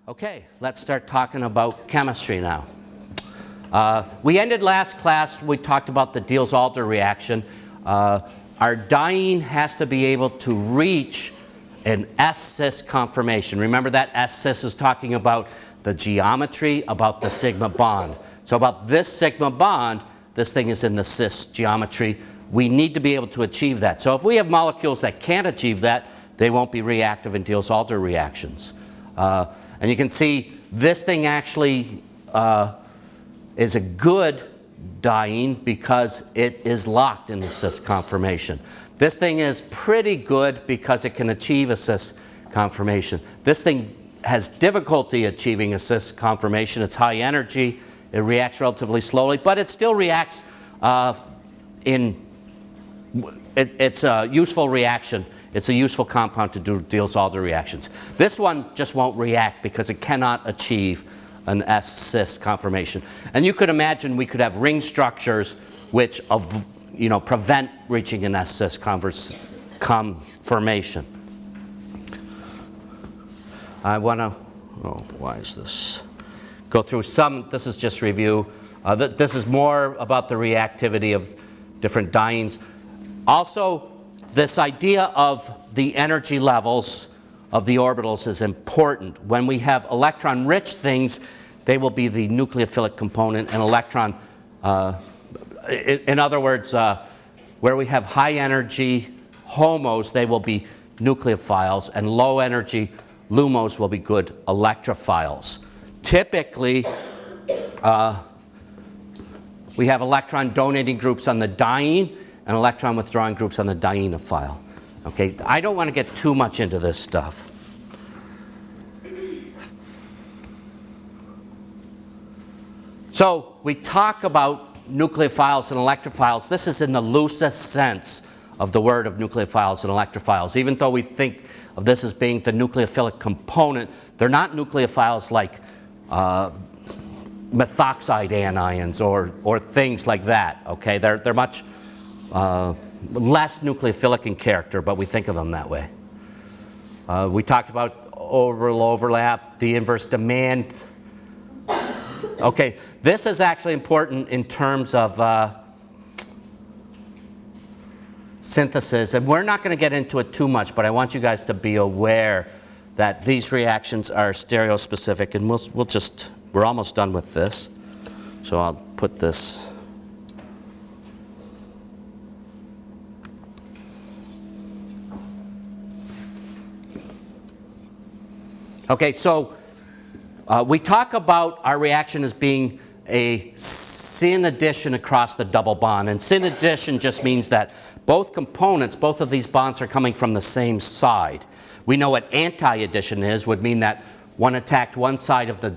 Okay, let's start talking about chemistry now. We ended last class, we talked about the Diels Alder reaction. Our diene has to be able to reach an S-cis conformation. Remember that S-cis is talking about the geometry, about the sigma bond. So about this sigma bond, this thing is in the cis geometry. We need to be able to achieve that. So if we have molecules that can't achieve that, they won't be reactive in Diels Alder reactions. And you can see this thing actually is a good diene because it is locked in the cis conformation. This thing is pretty good because it can achieve a cis conformation. This thing has difficulty achieving a cis conformation. It's high energy. It reacts relatively slowly, but it still reacts it's a useful reaction. It's a useful compound to do Diels Alder reactions. This one just won't react because it cannot achieve an S-cis conformation. And you could imagine we could have ring structures which prevent reaching an S-cis conformation. I want to, why is this? Go through some, this is just review. This is more about the reactivity of different dienes. Also, this idea of the energy levels of the orbitals is important. When we have electron-rich things, they will be the nucleophilic component, and electron, in other words, where we have high energy homos, they will be nucleophiles, and low energy lumos will be good electrophiles. Typically, we have electron donating groups on the diene and electron withdrawing groups on the dienophile. Okay, I don't want to get too much into this stuff. So we talk about nucleophiles and electrophiles. This is in the loosest sense of the word of nucleophiles and electrophiles. Even though we think of this as being the nucleophilic component, they're not nucleophiles like methoxide anions or things like that. Okay, they're much less nucleophilic in character, but we think of them that way. We talked about orbital overlap, the inverse demand. Okay, this is actually important in terms of synthesis, and we're not going to get into it too much, but I want you guys to be aware that these reactions are stereospecific, and we're almost done with this. So I'll put this. Okay, so we talk about our reaction as being a syn addition across the double bond. And syn addition just means that both components, both of these bonds are coming from the same side. We know what anti-addition is, would mean that one attacked one side of the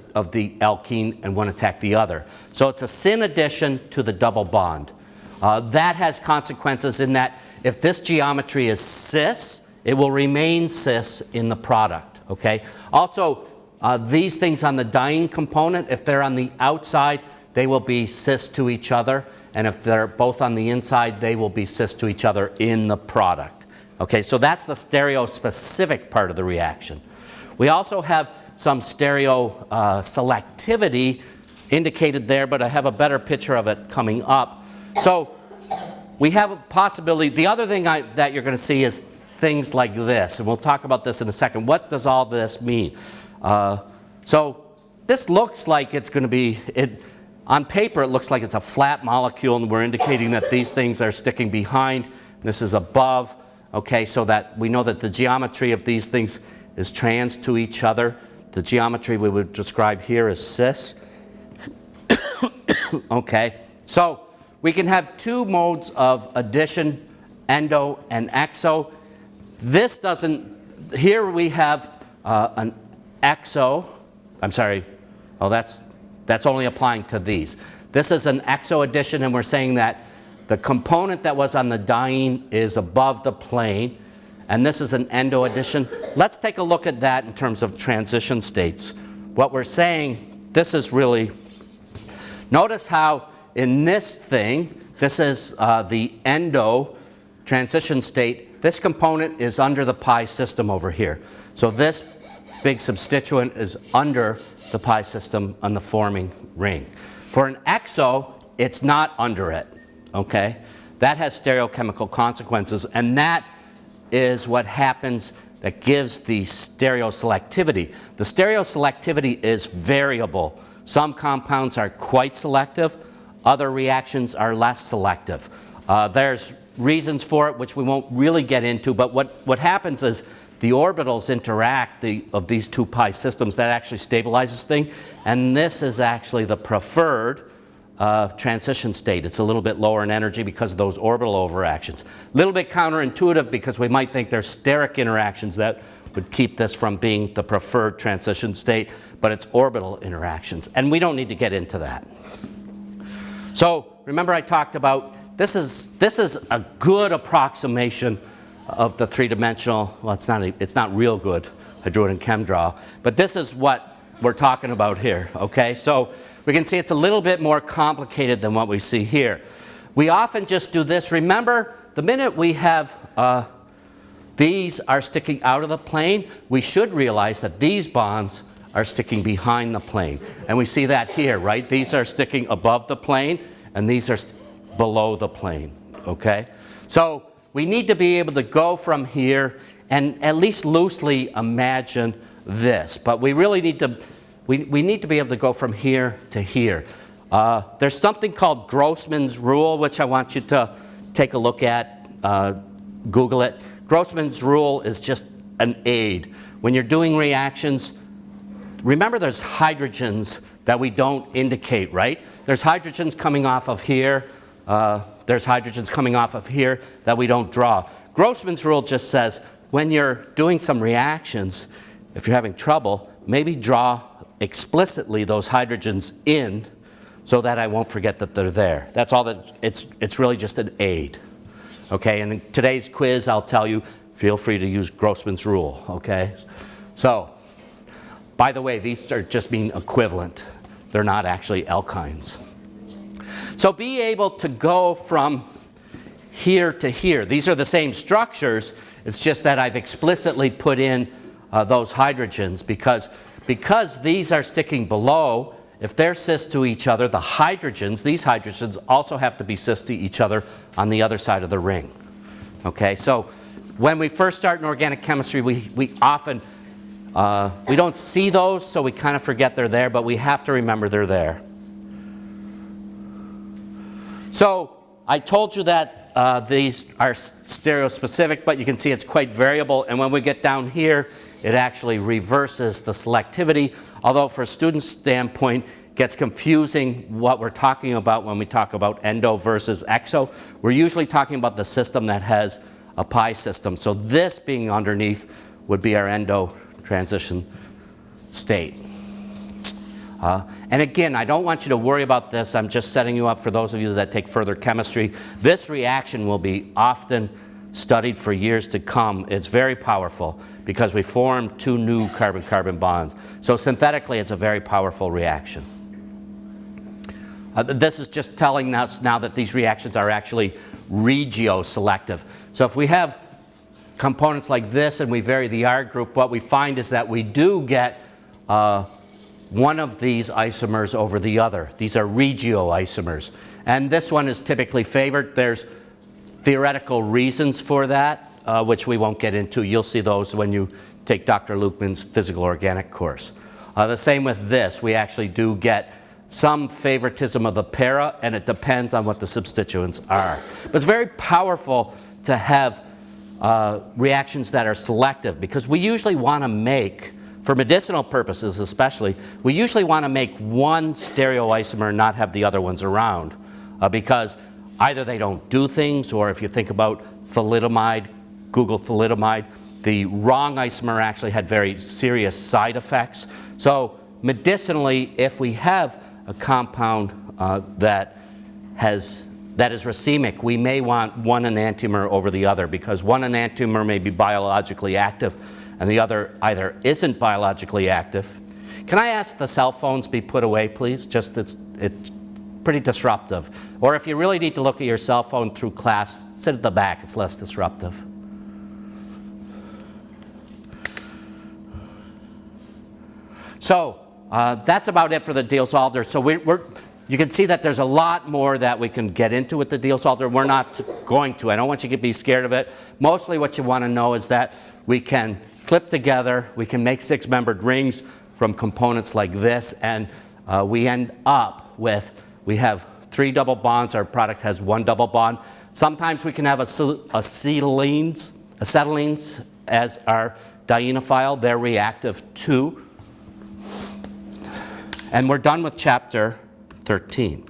alkene and one attacked the other. So it's a syn addition to the double bond. That has consequences in that if this geometry is cis, it will remain cis in the product. Okay. Also, these things on the diene component, if they're on the outside, they will be cis to each other. And if they're both on the inside, they will be cis to each other in the product. Okay, so that's the stereospecific part of the reaction. We also have some stereoselectivity indicated there, but I have a better picture of it coming up. So we have a possibility. The other thing that you're going to see is things like this, and we'll talk about this in a second. What does all this mean? So this looks like it's going to be, on paper it looks like it's a flat molecule, and we're indicating that these things are sticking behind. This is above, okay, so that we know that the geometry of these things is trans to each other. The geometry we would describe here is cis. Okay, so we can have two modes of addition, endo and exo. This doesn't, here we have an exo, I'm sorry, that's only applying to these. This is an exo addition, and we're saying that the component that was on the diene is above the plane, and this is an endo addition. Let's take a look at that in terms of transition states. What we're saying, this is really, notice how in this thing, this is the endo transition state. This component is under the pi system over here. So this big substituent is under the pi system on the forming ring. For an exo, it's not under it, okay? That has stereochemical consequences, and that is what happens that gives the stereoselectivity. The stereoselectivity is variable. Some compounds are quite selective, other reactions are less selective. There's reasons for it which we won't really get into, but what happens is the orbitals interact of these two pi systems. That actually stabilizes things, and this is actually the preferred transition state. It's a little bit lower in energy because of those orbital overactions. A little bit counterintuitive because we might think there's steric interactions that would keep this from being the preferred transition state, but it's orbital interactions, and we don't need to get into that. So remember I talked about this is a good approximation of the three-dimensional, well, it's not real good. I drew it in ChemDraw, but this is what we're talking about here, okay? So we can see it's a little bit more complicated than what we see here. We often just do this. Remember, the minute we have these are sticking out of the plane, we should realize that these bonds are sticking behind the plane. And we see that here, right? These are sticking above the plane, and these are below the plane, okay? So we need to be able to go from here and at least loosely imagine this. But we really need to, we need to be able to go from here to here. There's something called Grossman's rule, which I want you to take a look at, Google it. Grossman's rule is just an aid. When you're doing reactions, remember there's hydrogens that we don't indicate, right? There's hydrogens coming off of here. There's hydrogens coming off of here that we don't draw. Grossman's rule just says when you're doing some reactions, if you're having trouble, maybe draw explicitly those hydrogens in so that I won't forget that they're there. That's all that, it's really just an aid. Okay, and in today's quiz I'll tell you, feel free to use Grossman's rule, okay? So, by the way, these are just being equivalent. They're not actually alkynes. So be able to go from here to here. These are the same structures, it's just that I've explicitly put in those hydrogens because these are sticking below. If they're cis to each other, the hydrogens, these hydrogens also have to be cis to each other on the other side of the ring. Okay, so when we first start in organic chemistry, we often, we don't see those, so we kind of forget they're there, but we have to remember they're there. So I told you that these are stereospecific, but you can see it's quite variable, and when we get down here, it actually reverses the selectivity, although for a student's standpoint, it gets confusing what we're talking about when we talk about endo versus exo. We're usually talking about the system that has a pi system. So this being underneath would be our endo transition state. And again, I don't want you to worry about this. I'm just setting you up for those of you that take further chemistry. This reaction will be often studied for years to come. It's very powerful because we form two new carbon-carbon bonds. So synthetically, it's a very powerful reaction. This is just telling us now that these reactions are actually regioselective. So if we have components like this and we vary the R group, what we find is that we do get one of these isomers over the other. These are regioisomers. And this one is typically favored. There's theoretical reasons for that, which we won't get into. You'll see those when you take Dr. Lukeman's physical organic course. The same with this. We actually do get some favoritism of the para, and it depends on what the substituents are. But it's very powerful to have reactions that are selective, because we usually want to make, for medicinal purposes especially, we usually want to make one stereoisomer and not have the other ones around, because either they don't do things, or if you think about thalidomide, Google thalidomide, the wrong isomer actually had very serious side effects. So medicinally, if we have a compound that is racemic, we may want one enantiomer over the other, because one enantiomer may be biologically active and the other either isn't biologically active. Can I ask the cell phones be put away, please? Just it's pretty disruptive. Or if you really need to look at your cell phone through class, sit at the back, it's less disruptive. So that's about it for the Diels Alder. So you can see that there's a lot more that we can get into with the Diels Alder. We're not going to. I don't want you to be scared of it. Mostly what you want to know is that we can clip together, we can make 6-membered rings from components like this, and we end up with, we have 3 double bonds, our product has 1 double bond. Sometimes we can have acetylenes as our dienophile, they're reactive too. And we're done with chapter 13.